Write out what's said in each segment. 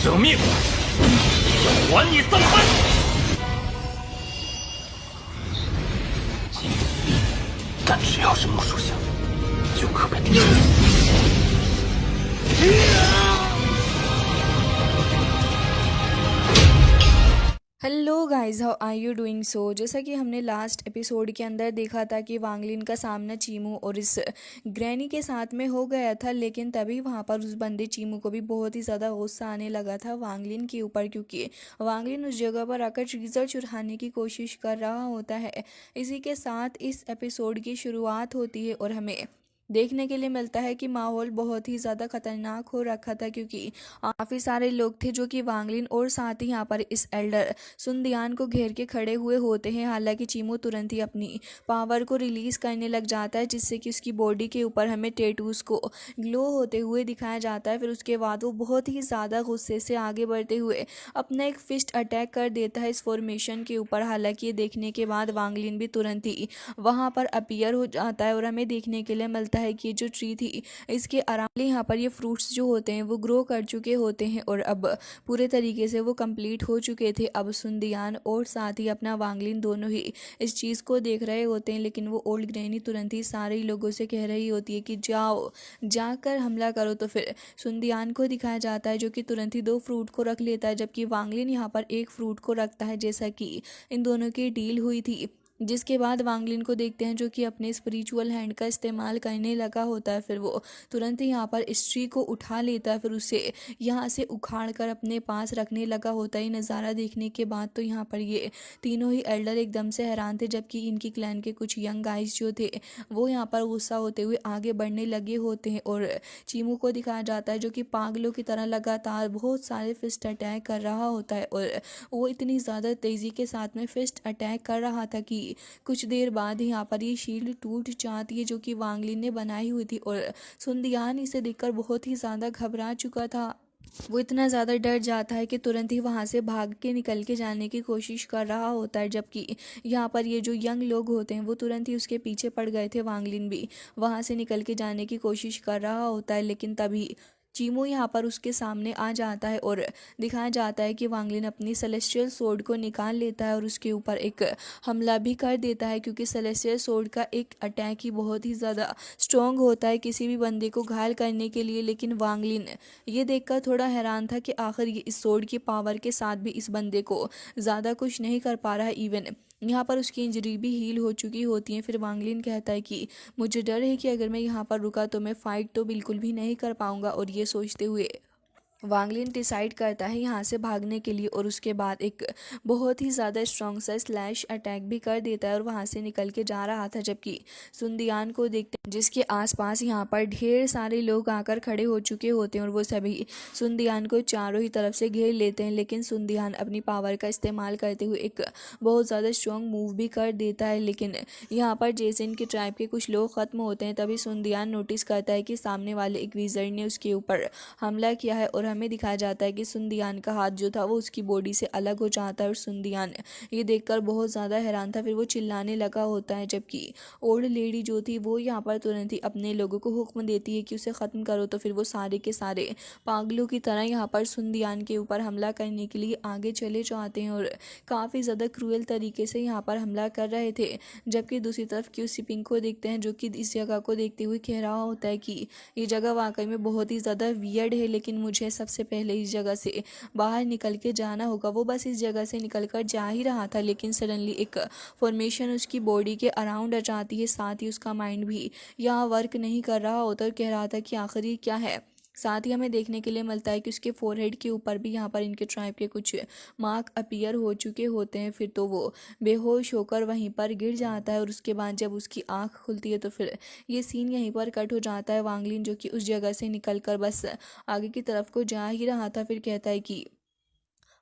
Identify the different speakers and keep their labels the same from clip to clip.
Speaker 1: 生命，还你3番！但只要是木属性，就可被定罪。
Speaker 2: हेलो guys, how are you doing. जैसा कि हमने लास्ट एपिसोड के अंदर देखा था कि वांगलिन का सामना चीमू और इस ग्रैनी के साथ में हो गया था, लेकिन तभी वहाँ पर उस बंदे चीमू को भी बहुत ही ज़्यादा गुस्सा आने लगा था वांगलिन के ऊपर, क्योंकि वांगलिन उस जगह पर आकर ट्रीजर चुराने की कोशिश कर रहा होता है। इसी के साथ इस एपिसोड की शुरुआत होती है और हमें देखने के लिए मिलता है कि माहौल बहुत ही ज़्यादा खतरनाक हो रखा था, क्योंकि काफ़ी सारे लोग थे जो कि वांगलिन और साथ ही यहाँ पर इस एल्डर सुनदियान को घेर के खड़े हुए होते हैं। हालांकि चीमू तुरंत ही अपनी पावर को रिलीज़ करने लग जाता है, जिससे कि उसकी बॉडी के ऊपर हमें टेटूज़ को ग्लो होते हुए दिखाया जाता है। फिर उसके बाद वो बहुत ही ज़्यादा गुस्से से आगे बढ़ते हुए अपना एक फिस्ट अटैक कर देता है इस फॉर्मेशन के ऊपर। हालांकि ये देखने के बाद वांगलिन भी तुरंत ही वहाँ पर अपीयर हो जाता है और हमें देखने के लिए मिलता है कि ये जो ट्री थी इसके अराउंड यहाँ पर ये फ्रूट्स जो होते हैं वो ग्रो कर चुके होते हैं और अब पूरे तरीके से वो कंप्लीट हो चुके थे। अब सुनदियान और साथ ही अपना वांगलिन दोनों ही इस चीज़ को देख रहे होते हैं, लेकिन वो ओल्ड ग्रैनी तुरंत ही सारे ही लोगों से कह रही होती है कि जाओ जाकर हमला करो। तो फिर सुनदियान को दिखाया जाता है जो कि तुरंत ही 2 फ्रूट को रख लेता है, जबकि वांगलिन यहाँ पर 1 फ्रूट को रखता है, जैसा कि इन दोनों की डील हुई थी। जिसके बाद वांगलिन को देखते हैं जो कि अपने स्पिरिचुअल हैंड का इस्तेमाल करने लगा होता है। फिर वो तुरंत ही यहाँ पर इस ट्री को उठा लेता है, फिर उसे यहाँ से उखाड़ कर अपने पास रखने लगा होता है। नज़ारा देखने के बाद तो यहाँ पर ये तीनों ही एल्डर एकदम से हैरान थे, जबकि इनकी क्लैन के कुछ यंग गाइज जो थे वो यहाँ पर गुस्सा होते हुए आगे बढ़ने लगे होते हैं। और चीमू को दिखाया जाता है जो कि पागलों की तरह लगातार बहुत सारे फिस्ट अटैक कर रहा होता है, और वो इतनी ज़्यादा तेज़ी के साथ में फिस्ट अटैक कर रहा था कि कुछ देर बाद यहाँ पर ये शील्ड टूट जाती है जो कि वांगलिन ने बनाई हुई थी। और सुनदियान इसे देखकर बहुत ही ज़्यादा घबरा चुका था। वो इतना ज़्यादा डर जाता है कि तुरंत ही वहाँ से भाग के निकल के जाने की कोशिश कर रहा होता है, जबकि यहाँ पर ये जो यंग लोग होते हैं वो तुरंत ही उसके पीछे पड़ गए थे। वांगलिन भी वहाँ से निकल के जाने की कोशिश कर रहा होता है, लेकिन तभी चीमू यहाँ पर उसके सामने आ जाता है और दिखाया जाता है कि वांगलिन अपनी सेलेस्टियल सोर्ड को निकाल लेता है और उसके ऊपर एक हमला भी कर देता है, क्योंकि सेलेस्टियल सोर्ड का एक अटैक ही बहुत ही ज़्यादा स्ट्रॉन्ग होता है किसी भी बंदे को घायल करने के लिए। लेकिन वांगलिन ये देखकर थोड़ा हैरान था कि आखिर ये इस सोर्ड की पावर के साथ भी इस बंदे को ज़्यादा कुछ नहीं कर पा रहा है। इवन यहाँ पर उसकी इंजरी भी हील हो चुकी होती है। फिर वांगलिन कहता है कि मुझे डर है कि अगर मैं यहाँ पर रुका तो मैं फ़ाइट तो बिल्कुल भी नहीं कर पाऊँगा। और ये सोचते हुए वांगलिन डिसाइड करता है यहाँ से भागने के लिए, और उसके बाद एक बहुत ही ज़्यादा स्ट्रॉन्ग सा स्लैश अटैक भी कर देता है और वहाँ से निकल के जा रहा था। जबकि सुनदियान को देखते हैं जिसके आसपास यहाँ पर ढेर सारे लोग आकर खड़े हो चुके होते हैं और वो सभी सुनदियान को चारों ही तरफ से घेर लेते हैं। लेकिन सुनदियान अपनी पावर का इस्तेमाल करते हुए एक बहुत ज़्यादा स्ट्रॉन्ग मूव भी कर देता है। लेकिन यहाँ पर जैसे इनके ट्राइब के कुछ लोग ख़त्म होते हैं तभी सुनदियान नोटिस करता है कि सामने वाले एक विज़र्ड ने उसके ऊपर हमला किया है, और हमें दिखाया जाता है कि सुनदियान का हाथ जो था वो उसकी बॉडी से अलग हो जाता है। और सुनदियान ये देखकर बहुत ज़्यादा हैरान था। फिर वो चिल्लाने लगा होता है, जबकि ओल्ड लेडी जो थी वो यहाँ पर तुरंत ही अपने लोगों को हुक्म देती है कि उसे ख़त्म करो। तो फिर वो सारे के सारे पागलों की तरह यहाँ पर सुनदियान के ऊपर हमला करने के लिए आगे चले जाते हैं और काफ़ी ज़्यादा क्रूएल तरीके से यहाँ पर हमला कर रहे थे। जबकि दूसरी तरफ क्यू सिपिंग को देखते हैं जो कि इस जगह को देखते हुए कह रहा होता है कि ये जगह वाकई में बहुत ही ज़्यादा वियर्ड है, लेकिन मुझे सबसे पहले इस जगह से बाहर निकल के जाना होगा। वो बस इस जगह से निकल कर जा ही रहा था, लेकिन सडनली एक फॉर्मेशन उसकी बॉडी के अराउंड आ जाती है। साथ ही उसका माइंड भी यहाँ वर्क नहीं कर रहा होता और कह रहा था कि आखिर ये क्या है। साथ ही हमें देखने के लिए मिलता है कि उसके फोरहेड के ऊपर भी यहाँ पर इनके ट्राइब के कुछ मार्क अपीयर हो चुके होते हैं। फिर तो वो बेहोश होकर वहीं पर गिर जाता है और उसके बाद जब उसकी आंख खुलती है तो फिर ये सीन यहीं पर कट हो जाता है। वांगलिन जो कि उस जगह से निकल कर बस आगे की तरफ को जा ही रहा था, फिर कहता है कि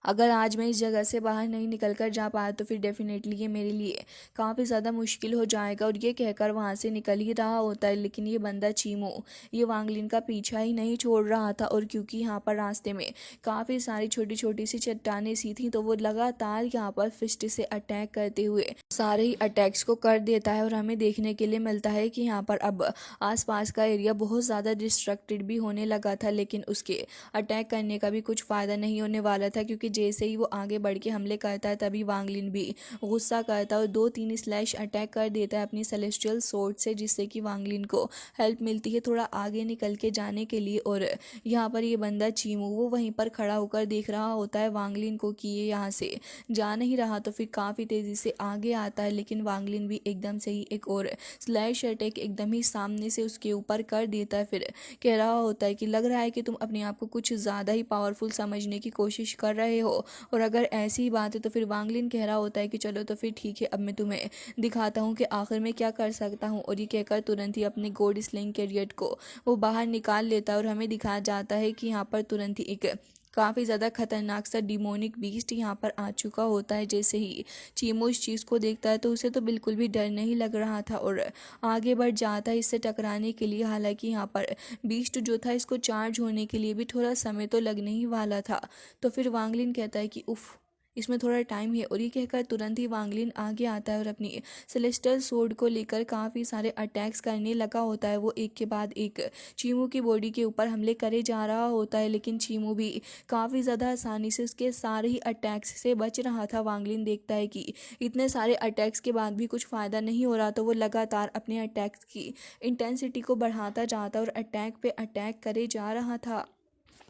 Speaker 2: अगर आज मैं इस जगह से बाहर नहीं निकल कर जा पाया तो फिर डेफिनेटली ये मेरे लिए काफ़ी ज़्यादा मुश्किल हो जाएगा। और ये कहकर वहाँ से निकल ही रहा होता है, लेकिन ये बंदा चीमू ये वांग लिन का पीछा ही नहीं छोड़ रहा था। और क्योंकि यहाँ पर रास्ते में काफ़ी सारी छोटी छोटी सी चट्टानें सी थी, तो वो लगातार यहाँ पर फिस्ट से अटैक करते हुए सारे ही अटैक्स को कर देता है। और हमें देखने के लिए मिलता है कि यहाँ पर अब आसपास का एरिया बहुत ज़्यादा डिस्ट्रक्टेड भी होने लगा था, लेकिन उसके अटैक करने का भी कुछ फ़ायदा नहीं होने वाला था, क्योंकि जैसे ही वो आगे बढ़ के हमले करता है तभी वांग लिन भी गुस्सा करता है और 2-3 स्लैश अटैक कर देता है अपनी सेलेस्टियल स्वॉर्ड से, जिससे कि वांग लिन को हेल्प मिलती है थोड़ा आगे निकल के जाने के लिए। और यहाँ पर ये बंदा चीमू वो वहीं पर खड़ा होकर देख रहा होता है वांग लिन को कि ये यहाँ से जा नहीं रहा, तो फिर काफ़ी तेज़ी से आगे आता है। लेकिन वांग लिन भी एकदम से ही एक और स्लैश अटैक एकदम ही सामने से उसके ऊपर कर देता है। फिर कह रहा होता है कि लग रहा है कि तुम अपने आप को कुछ ज़्यादा ही पावरफुल समझने की कोशिश कर रहे हो, और अगर ऐसी ही बात है तो फिर वांग लिन कह रहा होता है कि चलो तो फिर ठीक है, अब मैं तुम्हें दिखाता हूँ कि आखिर में क्या कर सकता हूँ। और ये कहकर तुरंत ही अपने गोल्ड स्लिंग कैरियर को वो बाहर निकाल लेता है। और हमें दिखाया जाता है कि यहाँ पर तुरंत ही एक काफ़ी ज़्यादा खतरनाक सा डिमोनिक बीस्ट यहाँ पर आ चुका होता है। जैसे ही चीमू इस चीज़ को देखता है तो उसे तो बिल्कुल भी डर नहीं लग रहा था और आगे बढ़ जाता है इससे टकराने के लिए। हालांकि यहाँ पर बीस्ट जो था इसको चार्ज होने के लिए भी थोड़ा समय तो लगने ही वाला था। तो फिर वांग लिन कहता है कि उफ़, इसमें थोड़ा टाइम है। और ये कहकर तुरंत ही वांग लिन आगे आता है और अपनी सेलेस्टियल स्वॉर्ड को लेकर काफ़ी सारे अटैक्स करने लगा होता है। वो एक के बाद एक चीमू की बॉडी के ऊपर हमले करे जा रहा होता है, लेकिन चीमू भी काफ़ी ज़्यादा आसानी से उसके सारे ही अटैक्स से बच रहा था। वांग लिन देखता है कि इतने सारे अटैक्स के बाद भी कुछ फ़ायदा नहीं हो रहा, तो वो लगातार अपने अटैक्स की इंटेंसिटी को बढ़ाता जाता और अटैक पे अटैक करे जा रहा था।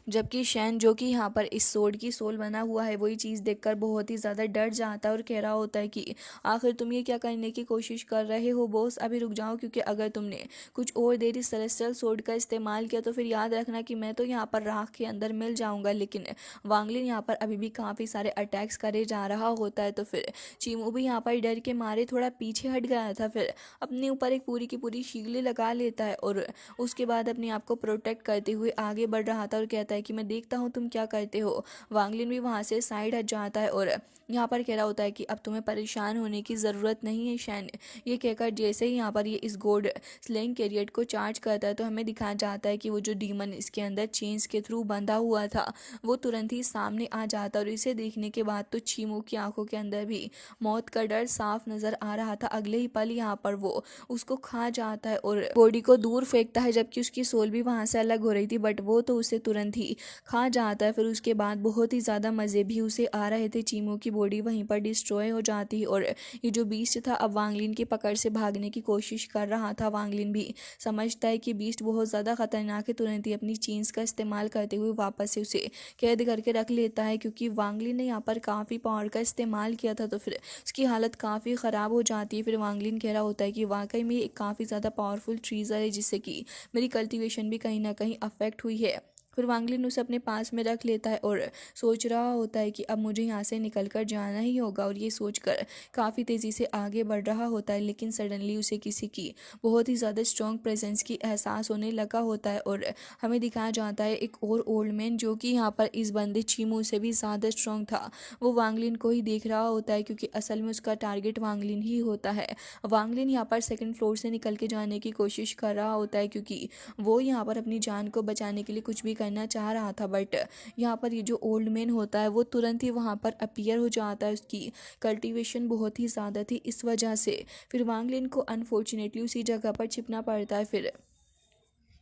Speaker 2: जबकि शैन जो कि यहाँ पर इस सोड की सोल बना हुआ है, वही चीज़ देखकर बहुत ही ज़्यादा डर जाता है और कह रहा होता है कि आखिर तुम ये क्या करने की कोशिश कर रहे हो बॉस, अभी रुक जाओ, क्योंकि अगर तुमने कुछ और देर इस सेलेस्टियल सोड का इस्तेमाल किया तो फिर याद रखना कि मैं तो यहाँ पर राख के अंदर मिल जाऊँगा। लेकिन वांग लिन यहाँ पर अभी भी काफ़ी सारे अटैक्स करे जा रहा होता है। तो फिर चीमू भी यहाँ पर डर के मारे थोड़ा पीछे हट गया था, फिर अपने ऊपर एक पूरी की पूरी शील्ड लगा लेता है और उसके बाद अपने आप को प्रोटेक्ट करते हुए आगे बढ़ रहा था और कहता है कि मैं देखता हूँ तुम क्या करते हो। वांग लिन भी वहाँ से साइड हट जाता है और यहाँ पर कह रहा होता है कि अब तुम्हें परेशान होने की ज़रूरत नहीं है शैन। ये कहकर जैसे ही यहाँ पर ये इस गोल्ड स्लेइंग कैरियर को चार्ज करता है तो हमें दिखाया जाता है कि वो जो डीमन इसके अंदर चेन्स के थ्रू बंधा हुआ था वो तुरंत ही सामने आ जाता है। और इसे देखने के बाद तो चीमू की आंखों के अंदर भी मौत का डर साफ नज़र आ रहा था। अगले ही पल यहाँ पर वो उसको खा जाता है और बॉडी को दूर फेंकता है, जबकि उसकी सोल भी वहाँ से अलग हो रही थी, बट वो तो उसे तुरंत ही खा जाता है। फिर उसके बाद बहुत ही ज़्यादा मज़े भी उसे आ रहे थे। चीमू की बॉडी वहीं पर डिस्ट्रॉय हो जाती है और ये जो बीस्ट था अब वांग लिन की पकड़ से भागने की कोशिश कर रहा था। वांग लिन भी समझता है कि बीस्ट बहुत ज़्यादा खतरनाक है, तुरंत ही अपनी चेन्स का इस्तेमाल करते हुए वापस से उसे कैद करके रख लेता है, क्योंकि वांग लिन ने यहाँ पर काफ़ी पावर का इस्तेमाल किया था, तो फिर उसकी हालत काफ़ी ख़राब हो जाती है। फिर वांग लिन कह रहा होता है कि वाकई में एक काफ़ी ज़्यादा पावरफुल ट्रीज़र है, जिससे कि मेरी कल्टीवेशन भी कहीं ना कहीं अफेक्ट हुई है। फिर वांग लिन उसे अपने पास में रख लेता है और सोच रहा होता है कि अब मुझे यहाँ से निकल कर जाना ही होगा, और ये सोचकर काफ़ी तेज़ी से आगे बढ़ रहा होता है। लेकिन सडनली उसे किसी की बहुत ही ज़्यादा स्ट्रॉन्ग प्रेजेंस की एहसास होने लगा होता है और हमें दिखाया जाता है एक और ओल्ड मैन जो कि यहाँ पर इस बंदे चीमू से भी ज़्यादा स्ट्रॉन्ग था। वो वांग लिन को ही देख रहा होता है, क्योंकि असल में उसका टारगेट वांग लिन ही होता है। वांग लिन यहाँ पर सेकंड फ्लोर से निकल के जाने की कोशिश कर रहा होता है, क्योंकि वो यहाँ पर अपनी जान को बचाने के लिए कुछ भी करना चाह रहा था। बट यहाँ पर ये जो ओल्ड मैन होता है वो तुरंत ही वहाँ पर अपीयर हो जाता है। उसकी कल्टीवेशन बहुत ही ज़्यादा थी, इस वजह से फिर वांग लिन को अनफॉर्चुनेटली उसी जगह पर छिपना पड़ता है। फिर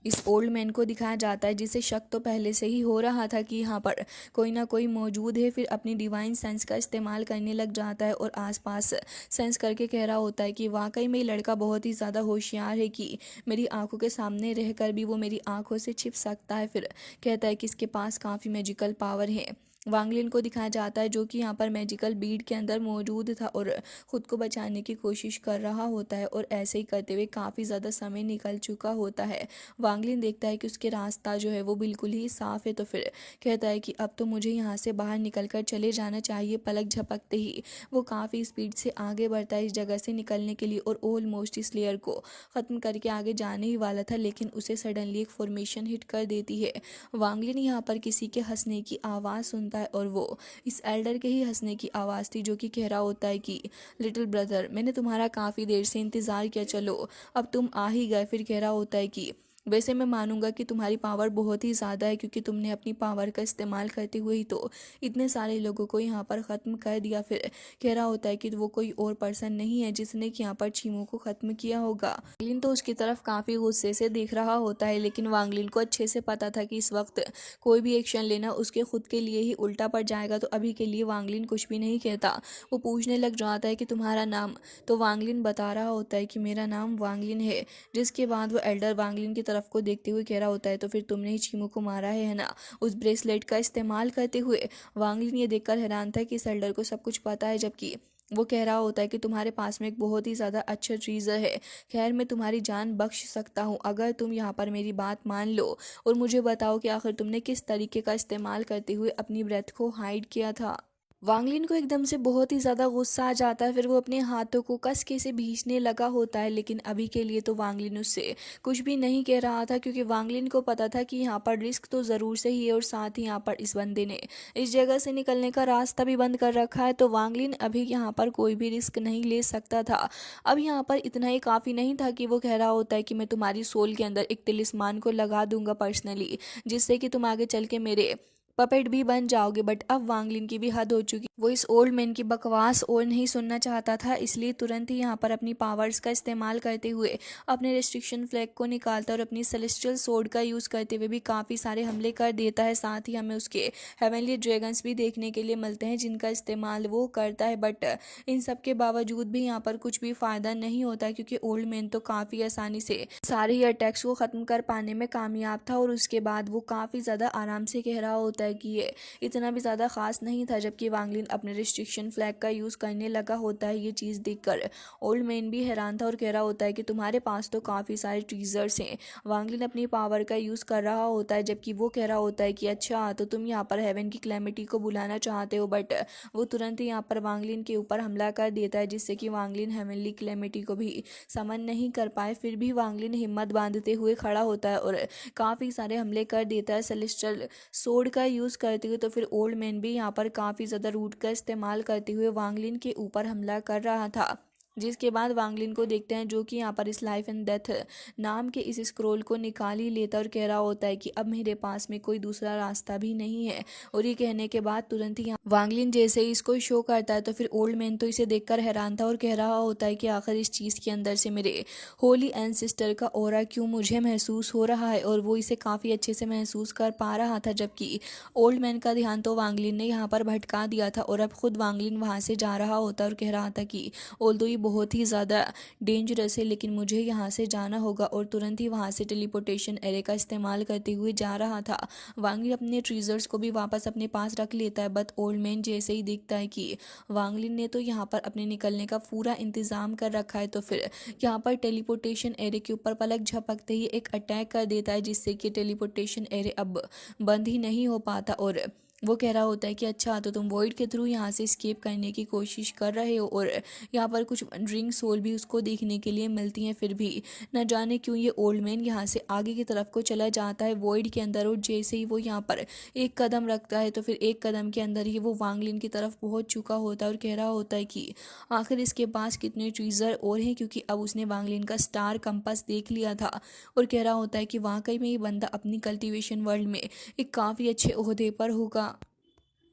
Speaker 2: इस ओल्ड मैन को दिखाया जाता है, जिसे शक तो पहले से ही हो रहा था कि यहाँ पर कोई ना कोई मौजूद है। फिर अपनी डिवाइन सेंस का इस्तेमाल करने लग जाता है और आसपास सेंस करके कह रहा होता है कि वाकई में ये लड़का बहुत ही ज़्यादा होशियार है कि मेरी आंखों के सामने रहकर भी वो मेरी आंखों से छिप सकता है। फिर कहता है कि इसके पास काफ़ी मैजिकल पावर है। वांग लिन को दिखाया जाता है जो कि यहाँ पर मैजिकल बीड के अंदर मौजूद था और ख़ुद को बचाने की कोशिश कर रहा होता है, और ऐसे ही करते हुए काफ़ी ज़्यादा समय निकल चुका होता है। वांग लिन देखता है कि उसके रास्ता जो है वो बिल्कुल ही साफ़ है, तो फिर कहता है कि अब तो मुझे यहाँ से बाहर निकल कर चले जाना चाहिए। पलक झपकते ही वो काफ़ी स्पीड से आगे बढ़ता है इस जगह से निकलने के लिए और ऑलमोस्ट इस लेयर को ख़त्म करके आगे जाने ही वाला था, लेकिन उसे सडनली एक फॉर्मेशन हिट कर देती है। वांग लिन यहाँ पर किसी के हंसने की आवाज़ सुनता जाता है और वो इस एल्डर के ही हंसने की आवाज़ थी जो कि कह रहा होता है कि लिटिल ब्रदर, मैंने तुम्हारा काफ़ी देर से इंतज़ार किया, चलो अब तुम आ ही गए। फिर कह रहा होता है कि वैसे मैं मानूंगा कि तुम्हारी पावर बहुत ही ज़्यादा है, क्योंकि तुमने अपनी पावर का इस्तेमाल करते हुए ही तो इतने सारे लोगों को यहाँ पर ख़त्म कर दिया। फिर कह रहा होता है कि वो कोई और पर्सन नहीं है जिसने कि यहाँ पर चीमू को ख़त्म किया होगा। वांगलिन तो उसकी तरफ काफ़ी गुस्से से देख रहा होता है, लेकिन वांगलिन को अच्छे से पता था कि इस वक्त कोई भी एक्शन लेना उसके खुद के लिए ही उल्टा पड़ जाएगा, तो अभी के लिए वांगलिन कुछ भी नहीं कहता। वो पूछने लग जाता है कि तुम्हारा नाम, तो वांगलिन बता रहा होता है कि मेरा नाम वांगलिन है। जिसके बाद वो एल्डर वांगलिन की तरफ को देखते हुए कह रहा होता है, तो फिर तुमने ही चीमू को मारा है ना, उस ब्रेसलेट का इस्तेमाल करते हुए। वांगलिन ये देखकर हैरान था कि इस एल्डर को सब कुछ पता है, जबकि वो कह रहा होता है कि तुम्हारे पास में एक बहुत ही ज़्यादा अच्छा ट्रीजर है। खैर, मैं तुम्हारी जान बख्श सकता हूँ अगर तुम यहाँ पर मेरी बात मान लो और मुझे बताओ कि आखिर तुमने किस तरीके का इस्तेमाल करते हुए अपनी ब्रेथ को हाइड किया था। वांगलिन को एकदम से बहुत ही ज़्यादा गुस्सा आ जाता है। फिर वो अपने हाथों को कस के से भींचने लगा होता है, लेकिन अभी के लिए तो वांगलिन उससे कुछ भी नहीं कह रहा था, क्योंकि वांगलिन को पता था कि यहाँ पर रिस्क तो ज़रूर से ही है और साथ ही यहाँ पर इस बंदे ने इस जगह से निकलने का रास्ता भी बंद कर रखा है। तो वांगलिन अभी यहाँ पर कोई भी रिस्क नहीं ले सकता था। अब यहाँ पर इतना ही काफ़ी नहीं था कि वो कह रहा होता है कि मैं तुम्हारी सोल के अंदर एक तिलिस्मान को लगा दूंगा पर्सनली, जिससे कि तुम आगे चल के मेरे पपेट भी बन जाओगे। बट अब वांगलिन की भी हद हो चुकी, वो इस ओल्ड मैन की बकवास और नहीं सुनना चाहता था, इसलिए तुरंत ही यहाँ पर अपनी पावर्स का इस्तेमाल करते हुए अपने रेस्ट्रिक्शन फ्लैग को निकालता और अपनी सेलेस्टियल सोर्ड का यूज़ करते हुए भी काफ़ी सारे हमले कर देता है। साथ ही हमें उसके हेवनली ड्रैगन्स भी देखने के लिए मिलते हैं जिनका इस्तेमाल वो करता है। बट इन सब के बावजूद भी यहाँ पर कुछ भी फ़ायदा नहीं होता, क्योंकि ओल्ड मैन तो काफ़ी आसानी से सारे ही अटैक्स को ख़त्म कर पाने में कामयाब था। और उसके बाद वो काफ़ी ज़्यादा आराम से कह रहा होता है कि ये इतना भी ज़्यादा ख़ास नहीं था, जबकि वांगलिन अपने रिस्ट्रिक्शन फ्लैग का यूज़ करने लगा होता है। ये चीज़ देखकर ओल्ड मैन भी हैरान था और कह रहा होता है कि तुम्हारे पास तो काफ़ी सारे ट्रीजर्स हैं। वांगलिन अपनी पावर का यूज़ कर रहा होता है, जबकि वो कह रहा होता है कि अच्छा, तो तुम यहाँ पर हेवन की क्लैमिटी को बुलाना चाहते हो। बट वो तुरंत ही यहाँ पर वांगलिन के ऊपर हमला कर देता है, जिससे कि वांगलिन हेवनली क्लैमिटी को भी समन नहीं कर पाए। फिर भी वांगलिन हिम्मत बांधते हुए खड़ा होता है और काफ़ी सारे हमले कर देता है सेलेस्टियल सोर्ड का यूज़ करते हुए। तो फिर ओल्ड मैन भी यहाँ पर काफ़ी ज़्यादा रूट का इस्तेमाल करते हुए वांगलिन के ऊपर हमला कर रहा था। जिसके बाद वांगलिन को देखते हैं जो कि यहाँ पर इस लाइफ एंड डेथ नाम के इस स्क्रोल को निकाल ही लेता और कह रहा होता है कि अब मेरे पास में कोई दूसरा रास्ता भी नहीं है। और ये कहने के बाद तुरंत ही वांगलिन जैसे ही इसको शो करता है, तो फिर ओल्ड मैन तो इसे देखकर हैरान था और कह रहा होता है कि आखिर इस चीज़ के अंदर से मेरे होली एंसेस्टर का ऑरा क्यों मुझे महसूस हो रहा है। और वो इसे काफ़ी अच्छे से महसूस कर पा रहा था, जबकि ओल्ड मैन का ध्यान तो वांगलिन ने यहाँ पर भटका दिया था। और अब खुद वांगलिन वहाँ से जा रहा होता और कह रहा था कि ऑल्दो ये बहुत ही ज़्यादा डेंजरस है, लेकिन मुझे यहाँ से जाना होगा। और तुरंत ही वहाँ से टेलीपोर्टेशन एरे का इस्तेमाल करते हुए जा रहा था। वांगलिन अपने ट्रीजर्स को भी वापस अपने पास रख लेता है, बट ओल्ड मैन जैसे ही देखता है कि वांगलिन ने तो यहाँ पर अपने निकलने का पूरा इंतज़ाम कर रखा है, तो फिर यहाँ पर टेलीपोर्टेशन एरे के ऊपर पलक झपकते ही एक अटैक कर देता है, जिससे कि टेलीपोर्टेशन एरे अब बंद ही नहीं हो पाता। और वो कह रहा होता है कि अच्छा, तो तुम वॉइड के थ्रू यहाँ से स्केप करने की कोशिश कर रहे हो। और यहाँ पर कुछ ड्रिंक सोल भी उसको देखने के लिए मिलती हैं। फिर भी न जाने क्यों ये ओल्ड मैन यहाँ से आगे की तरफ को चला जाता है वॉइड के अंदर। और जैसे ही वो यहाँ पर एक कदम रखता है, तो फिर एक कदम के अंदर ही वो वांगलिन की तरफ पहुँच चुका होता है और कह रहा होता है कि आखिर इसके पास कितने ट्रीजर और हैं, क्योंकि अब उसने वांगलिन का स्टार कंपास देख लिया था। और कह रहा होता है कि वाकई में ये बंदा अपनी कल्टीवेशन वर्ल्ड में एक काफ़ी अच्छे ओहदे पर होगा।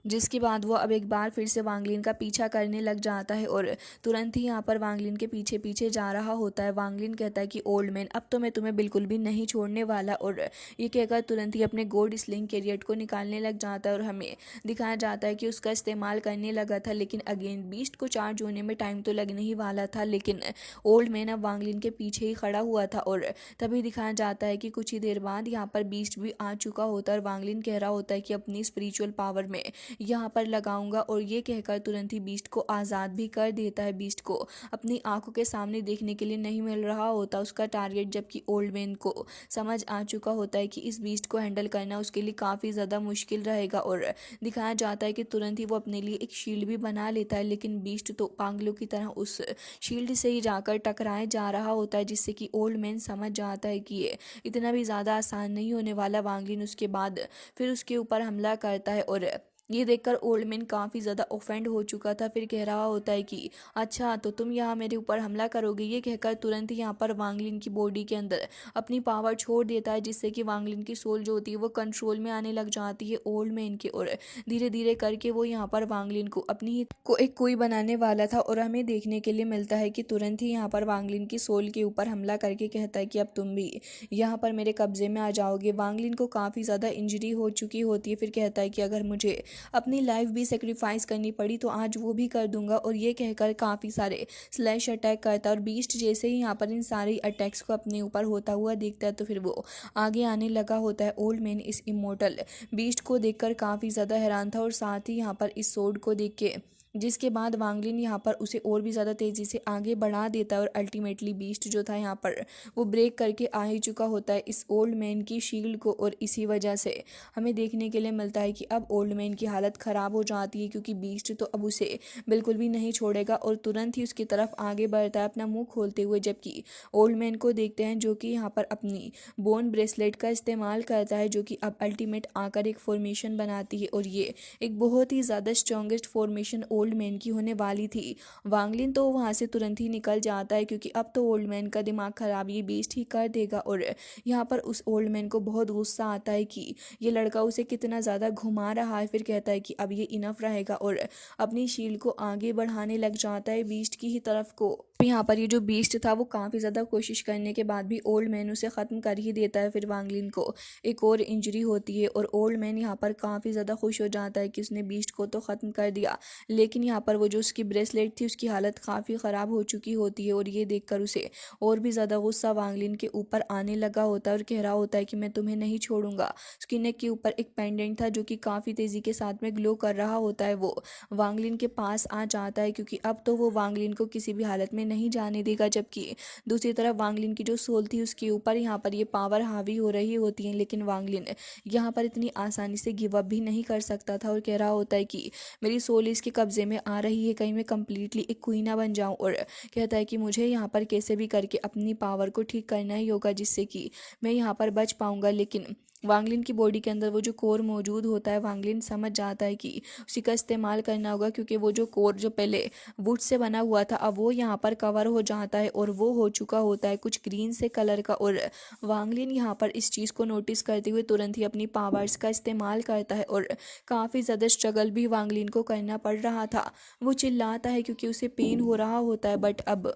Speaker 2: जिसके बाद वो अब एक बार फिर से वांगलिन का पीछा करने लग जाता है और तुरंत ही यहाँ पर वांगलिन के पीछे पीछे जा रहा होता है। वांगलिन कहता है कि ओल्ड मैन, अब तो मैं तुम्हें बिल्कुल भी नहीं छोड़ने वाला। और ये कहकर तुरंत ही अपने गोल्ड स्लिंग कैरियर को निकालने लग जाता है और हमें दिखाया जाता है कि उसका इस्तेमाल करने लगा था। लेकिन अगेन बीस्ट को चार्ज होने में टाइम तो लगने ही वाला था, लेकिन ओल्ड मैन अब वांगलिन के पीछे ही खड़ा हुआ था। और तभी दिखाया जाता है कि कुछ ही देर बाद यहाँ पर बीस्ट भी आ चुका होता है और वांगलिन कह रहा होता है कि अपनी स्पिरिचुअल पावर में यहाँ पर लगाऊंगा। और ये कहकर तुरंत ही बीस्ट को आज़ाद भी कर देता है। बीस्ट को अपनी आंखों के सामने देखने के लिए नहीं मिल रहा होता उसका टारगेट, जबकि ओल्ड मैन को समझ आ चुका होता है कि इस बीस्ट को हैंडल करना उसके लिए काफ़ी ज़्यादा मुश्किल रहेगा। और दिखाया जाता है कि तुरंत ही वो अपने लिए एक शील्ड भी बना लेता है, लेकिन बीस्ट तो पागलों की तरह उस शील्ड से ही जाकर टकराए जा रहा होता है, जिससे कि ओल्ड मैन समझ जाता है कि ये इतना भी ज़्यादा आसान नहीं होने वाला। वांगलिन उसके बाद फिर उसके ऊपर हमला करता है और ये देखकर ओल्ड मैन काफ़ी ज़्यादा ऑफेंड हो चुका था। फिर कह रहा होता है कि अच्छा तो तुम यहाँ मेरे ऊपर हमला करोगे। ये कहकर तुरंत ही यहाँ पर वांगलिन की बॉडी के अंदर अपनी पावर छोड़ देता है, जिससे कि वांगलिन की सोल जो होती है वो कंट्रोल में आने लग जाती है ओल्ड मैन के। और धीरे धीरे करके वो यहाँ पर वांगलिन को अपनी को एक कोई बनाने वाला था। और हमें देखने के लिए मिलता है कि तुरंत ही यहाँ पर वांगलिन की सोल के ऊपर हमला करके कहता है कि अब तुम भी यहाँ पर मेरे कब्जे में आ जाओगे। वांगलिन को काफ़ी ज़्यादा इंजरी हो चुकी होती है। फिर कहता है कि अगर मुझे अपनी लाइफ भी सेक्रीफाइस करनी पड़ी तो आज वो भी कर दूंगा। और ये कहकर काफ़ी सारे स्लैश अटैक करता है। और बीस्ट जैसे ही यहाँ पर इन सारे अटैक्स को अपने ऊपर होता हुआ देखता है तो फिर वो आगे आने लगा होता है। ओल्ड मैन इस इमोर्टल बीस्ट को देखकर काफ़ी ज़्यादा हैरान था, और साथ ही यहाँ पर इस सोर्ड को देख के जिसके बाद वांगलिन यहाँ पर उसे और भी ज़्यादा तेज़ी से आगे बढ़ा देता है। और अल्टीमेटली बीस्ट जो था यहाँ पर वो ब्रेक करके आ ही चुका होता है इस ओल्ड मैन की शील्ड को। और इसी वजह से हमें देखने के लिए मिलता है कि अब ओल्ड मैन की हालत ख़राब हो जाती है, क्योंकि बीस्ट तो अब उसे बिल्कुल भी नहीं छोड़ेगा और तुरंत ही उसकी तरफ आगे बढ़ता है अपना मुंह खोलते हुए। जबकि ओल्ड मैन को देखते हैं जो कि यहाँ पर अपनी बोन ब्रेसलेट का इस्तेमाल करता है, जो कि अब अल्टीमेट आकर एक फॉर्मेशन बनाती है। और ये एक बहुत ही ज़्यादा स्ट्रॉन्गेस्ट फॉर्मेशन ओल्ड मैन की होने वाली थी। वांगलिन तो वहाँ से तुरंत ही निकल जाता है, क्योंकि अब तो ओल्ड मैन का दिमाग खराब ये बीस्ट ही कर देगा। और यहाँ पर उस ओल्ड मैन को बहुत गुस्सा आता है कि ये लड़का उसे कितना ज़्यादा घुमा रहा है। फिर कहता है कि अब ये इनफ रहेगा और अपनी शील्ड को आगे बढ़ाने लग जाता है बीस्ट की ही तरफ को। यहाँ पर ये जो बीस्ट था वो काफ़ी ज़्यादा कोशिश करने के बाद भी ओल्ड मैन उसे ख़त्म कर ही देता है। फिर वांगलिन को एक और इंजरी होती है और ओल्ड मैन यहाँ पर काफ़ी ज़्यादा खुश हो जाता है कि उसने बीस्ट को तो ख़त्म कर दिया, लेकिन यहाँ पर वो जो उसकी ब्रेसलेट थी उसकी हालत काफ़ी ख़राब हो चुकी होती है। और ये देखकर उसे और भी ज़्यादा गुस्सा वांगलिन के ऊपर आने लगा होता है और कह रहा होता है कि मैं तुम्हें नहीं छोड़ूंगा। उसकी नेक के ऊपर एक पेंडेंट था जो कि काफ़ी तेज़ी के साथ में ग्लो कर रहा होता है। वो वांगलिन के पास आ जाता है, क्योंकि अब तो वो वांगलिन को किसी भी हालत में नहीं जाने देगा। जबकि दूसरी तरफ वांगलिन की जो सोल थी उसके ऊपर यहाँ पर ये पावर हावी हो रही होती है, लेकिन वांगलिन यहाँ पर इतनी आसानी से गिव अप भी नहीं कर सकता था और कह रहा होता है कि मेरी सोल इसके कब्जे में आ रही है, कहीं मैं कम्प्लीटली एक क्वीन ना बन जाऊँ। और कहता है कि मुझे यहाँ पर कैसे भी करके अपनी पावर को ठीक करना ही होगा, जिससे कि मैं यहाँ पर बच पाऊँगा। लेकिन वांगलिन की बॉडी के अंदर वो जो कोर मौजूद होता है, वांगलिन समझ जाता है कि उसी का इस्तेमाल करना होगा, क्योंकि वो जो कोर जो पहले वुड से बना हुआ था अब वो यहाँ पर कवर हो जाता है और वो हो चुका होता है कुछ ग्रीन से कलर का। और वांगलिन यहाँ पर इस चीज़ को नोटिस करते हुए तुरंत ही अपनी पावर्स का इस्तेमाल करता है और काफ़ी ज़्यादा स्ट्रगल भी वांगलिन को करना पड़ रहा था। वो चिल्लाता है क्योंकि उसे पेन हो रहा होता है, बट अब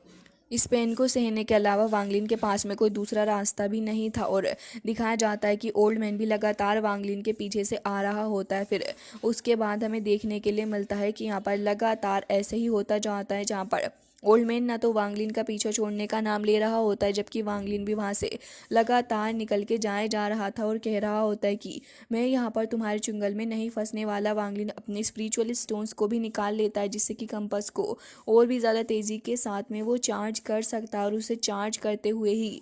Speaker 2: इस पेन को सहने के अलावा वांगलिन के पास में कोई दूसरा रास्ता भी नहीं था। और दिखाया जाता है कि ओल्ड मैन भी लगातार वांगलिन के पीछे से आ रहा होता है। फिर उसके बाद हमें देखने के लिए मिलता है कि यहाँ पर लगातार ऐसे ही होता जाता है, जहाँ पर ओल्ड मैन ना तो वांगलिन का पीछा छोड़ने का नाम ले रहा होता है, जबकि वांगलिन भी वहाँ से लगातार निकल के जा रहा था और कह रहा होता है कि मैं यहाँ पर तुम्हारे चुंगल में नहीं फंसने वाला। वांगलिन अपने स्पिरिचुअल स्टोन्स को भी निकाल लेता है, जिससे कि कंपास को और भी ज़्यादा तेज़ी के साथ में वो चार्ज कर सकता है और उसे चार्ज करते हुए ही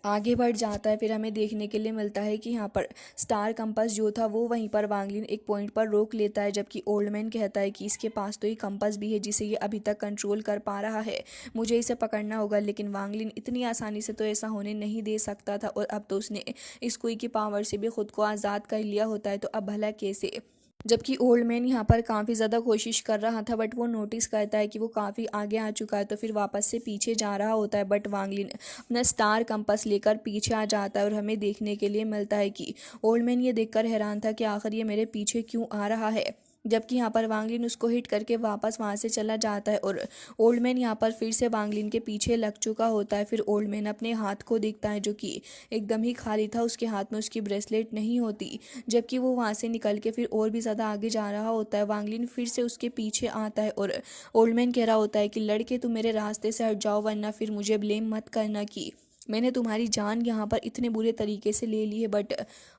Speaker 2: आगे बढ़ जाता है। फिर हमें देखने के लिए मिलता है कि यहाँ पर स्टार कंपास जो था वो वहीं पर वांगलिन एक पॉइंट पर रोक लेता है, जबकि ओल्ड मैन कहता है कि इसके पास तो ये कंपास भी है जिसे ये अभी तक कंट्रोल कर पा रहा है, मुझे इसे पकड़ना होगा। लेकिन वांगलिन इतनी आसानी से तो ऐसा होने नहीं दे सकता था, और अब तो उसने इस कुई की पावर से भी खुद को आज़ाद कर लिया होता है, तो अब भला कैसे। जबकि ओल्ड मैन यहाँ पर काफ़ी ज़्यादा कोशिश कर रहा था, बट वो नोटिस करता है कि वो काफ़ी आगे आ चुका है, तो फिर वापस से पीछे जा रहा होता है। बट वांगलिन अपना स्टार कंपास लेकर पीछे आ जाता है और हमें देखने के लिए मिलता है कि ओल्ड मैन ये देखकर हैरान था कि आखिर ये मेरे पीछे क्यों आ रहा है। जबकि यहाँ पर वांगलिन उसको हिट करके वापस वहाँ से चला जाता है और ओल्ड मैन यहाँ पर फिर से वांगलिन के पीछे लग चुका होता है। फिर ओल्ड मैन अपने हाथ को देखता है जो कि एकदम ही खाली था, उसके हाथ में उसकी ब्रेसलेट नहीं होती। जबकि वो वहाँ से निकल के फिर और भी ज़्यादा आगे जा रहा होता है। वांगलिन फिर से उसके पीछे आता है और ओल्ड मैन कह रहा होता है कि लड़के तुम मेरे रास्ते से हट जाओ, वरना फिर मुझे ब्लेम मत करना कि मैंने तुम्हारी जान यहाँ पर इतने बुरे तरीके से ले ली है। बट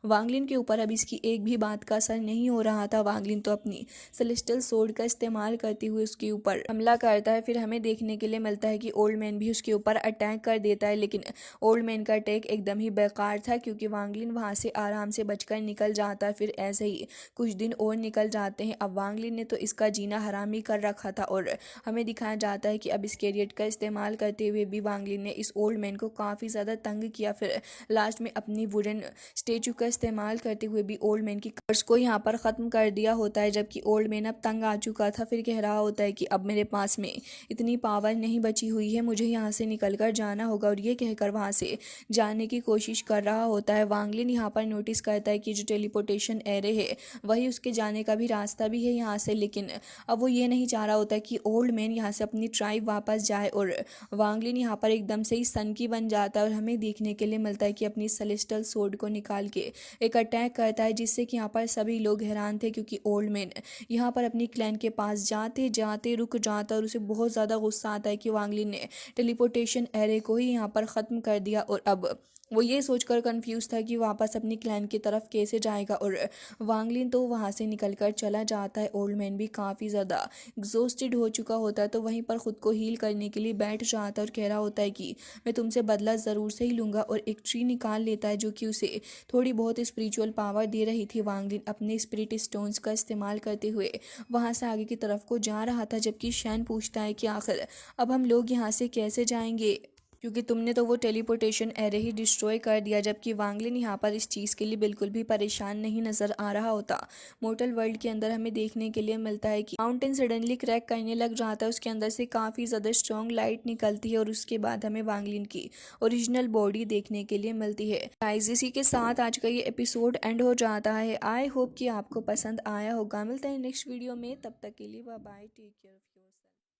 Speaker 2: वांगलिन के ऊपर अब इसकी एक भी बात का असर नहीं हो रहा था। वांगलिन तो अपनी सेलेस्टियल सोर्ड का इस्तेमाल करते हुए उसके ऊपर हमला करता है। फिर हमें देखने के लिए मिलता है कि ओल्ड मैन भी उसके ऊपर अटैक कर देता है, लेकिन ओल्ड मैन का अटैक एकदम ही बेकार था, क्योंकि वांगलिन वहाँ से आराम से बचकर निकल जाता है। फिर ऐसे ही कुछ दिन और निकल जाते हैं। अब वांगलिन ने तो इसका जीना हराम ही कर रखा था, और हमें दिखाया जाता है कि अब इस कैरियर का इस्तेमाल करते हुए भी वांगलिन ने इस ओल्ड मैन को काफ़ी ज़्यादा तंग किया। फिर लास्ट में अपनी वुडन स्टेचू का इस्तेमाल करते हुए भी ओल्ड मैन की कर्ज को यहाँ पर ख़त्म कर दिया होता है, जबकि ओल्ड मैन अब तंग आ चुका था। फिर कह रहा होता है कि अब मेरे पास में इतनी पावर नहीं बची हुई है, मुझे यहाँ से निकल कर जाना होगा, और ये कहकर वहाँ से जाने की कोशिश कर रहा होता है। वांग लिन यहाँ पर नोटिस करता है कि जो टेलीपोर्टेशन एरे है वही उसके जाने का भी रास्ता भी है यहाँ से, लेकिन अब वो ये नहीं चाह रहा होता कि ओल्ड मैन यहाँ से अपनी ट्राइब वापस जाए। और वांग लिन यहाँ पर एकदम से ही सनकी बन जाता है और हमें देखने के लिए मिलता है कि अपनी सेलेस्टियल सोर्ड को निकाल के एक अटैक करता है, जिससे कि यहाँ पर सभी लोग हैरान थे, क्योंकि ओल्ड मैन यहाँ पर अपनी क्लैन के पास जाते जाते रुक जाता है और उसे बहुत ज़्यादा गुस्सा आता है कि वांग लिन ने टेलीपोर्टेशन एरे को ही यहाँ पर ख़त्म कर दिया। और अब वो ये सोचकर कंफ्यूज था कि वापस अपनी क्लैन की तरफ कैसे जाएगा, और वांग लिन तो वहाँ से निकलकर चला जाता है। ओल्ड मैन भी काफ़ी ज़्यादा एग्जॉस्टेड हो चुका होता है, तो वहीं पर ख़ुद को हील करने के लिए बैठ जाता है और कह रहा होता है कि मैं तुमसे बदला ज़रूर से ही लूँगा, और एक ट्री निकाल लेता है जो कि उसे थोड़ी बहुत स्पिरिचुअल पावर दे रही थी। वांग लिन अपने स्पिरिट स्टोन्स का इस्तेमाल करते हुए वहाँ से आगे की तरफ को जा रहा था, जबकि शैन पूछता है कि आखिर अब हम लोग यहाँ से कैसे जाएंगे, क्योंकि तुमने तो वो टेलीपोर्टेशन एरे ही डिस्ट्रॉय कर दिया। जबकि वांग लिन यहाँ पर इस चीज़ के लिए बिल्कुल भी परेशान नहीं नज़र आ रहा होता। मोर्टल वर्ल्ड के अंदर हमें देखने के लिए मिलता है कि माउंटेन सडनली क्रैक करने लग जाता है, उसके अंदर से काफ़ी ज़्यादा स्ट्रॉन्ग लाइट निकलती है, और उसके बाद हमें वांग लिन की ओरिजिनल बॉडी देखने के लिए मिलती है। गाइस, इसी के साथ आज का ये एपिसोड एंड हो जाता है। आई होप कि आपको पसंद आया होगा। मिलता है नेक्स्ट वीडियो में, तब तक के लिए bye bye, take care of yourself.